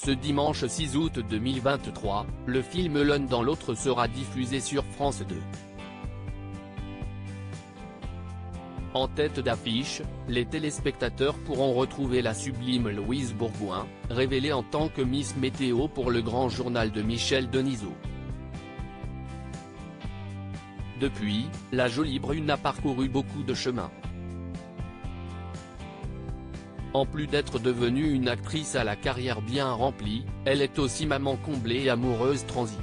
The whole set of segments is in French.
Ce dimanche 6 août 2023, le film L'un dans l'autre sera diffusé sur France 2. En tête d'affiche, les téléspectateurs pourront retrouver la sublime Louise Bourgoin, révélée en tant que Miss Météo pour le grand journal de Michel Denisot. Depuis, la jolie brune a parcouru beaucoup de chemin. En plus d'être devenue une actrice à la carrière bien remplie, elle est aussi maman comblée et amoureuse transie.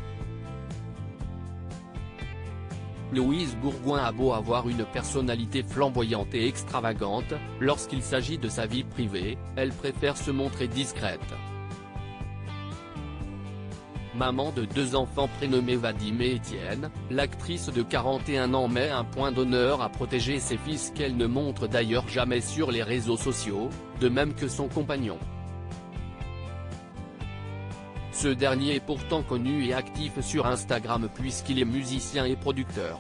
Louise Bourgoin a beau avoir une personnalité flamboyante et extravagante, lorsqu'il s'agit de sa vie privée, elle préfère se montrer discrète. Maman de 2 enfants prénommés Vadim et Étienne, l'actrice de 41 ans met un point d'honneur à protéger ses fils qu'elle ne montre d'ailleurs jamais sur les réseaux sociaux, de même que son compagnon. Ce dernier est pourtant connu et actif sur Instagram puisqu'il est musicien et producteur.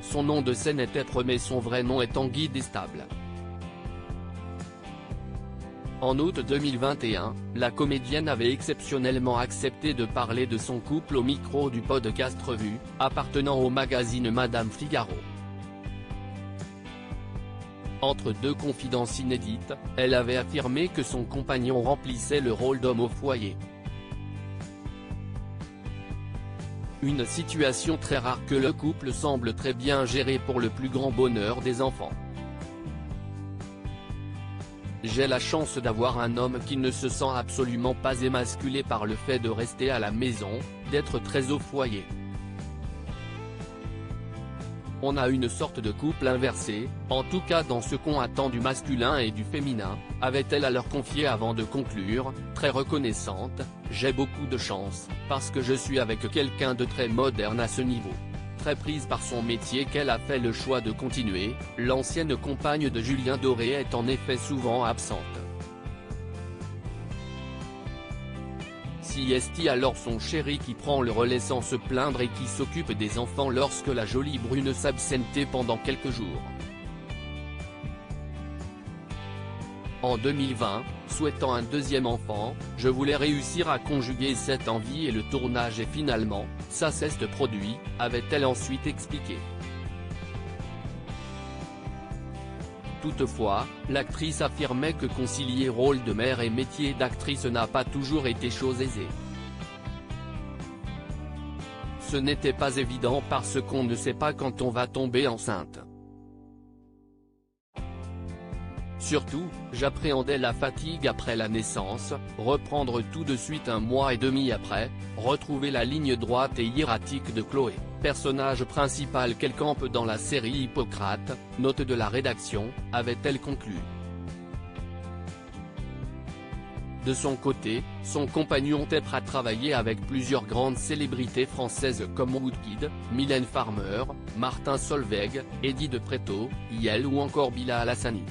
Son nom de scène est Tepre mais son vrai nom est Tanguy Destable. En août 2021, la comédienne avait exceptionnellement accepté de parler de son couple au micro du podcast Revue, appartenant au magazine Madame Figaro. Entre deux confidences inédites, elle avait affirmé que son compagnon remplissait le rôle d'homme au foyer. Une situation très rare que le couple semble très bien gérer pour le plus grand bonheur des enfants. J'ai la chance d'avoir un homme qui ne se sent absolument pas émasculé par le fait de rester à la maison, d'être très au foyer. On a une sorte de couple inversé, en tout cas dans ce qu'on attend du masculin et du féminin, avait-elle à leur confier avant de conclure, très reconnaissante, j'ai beaucoup de chance, parce que je suis avec quelqu'un de très moderne à ce niveau. Très prise par son métier qu'elle a fait le choix de continuer, l'ancienne compagne de Julien Doré est en effet souvent absente. Si est alors son chéri qui prend le relais sans se plaindre et qui s'occupe des enfants lorsque la jolie brune s'absentait pendant quelques jours. En 2020, souhaitant un deuxième enfant, je voulais réussir à conjuguer cette envie et le tournage et finalement, ça s'est produit, avait-elle ensuite expliqué. Toutefois, l'actrice affirmait que concilier rôle de mère et métier d'actrice n'a pas toujours été chose aisée. Ce n'était pas évident parce qu'on ne sait pas quand on va tomber enceinte. Surtout, j'appréhendais la fatigue après la naissance, reprendre tout de suite 1 mois et demi après, retrouver la ligne droite et hiératique de Chloé, personnage principal qu'elle campe dans la série Hippocrate, note de la rédaction, avait-elle conclu. De son côté, son compagnon Tepre a travaillé avec plusieurs grandes célébrités françaises comme Woodkid, Mylène Farmer, Martin Solveig, Eddie de Pretto, Yael ou encore Bilal Hassani.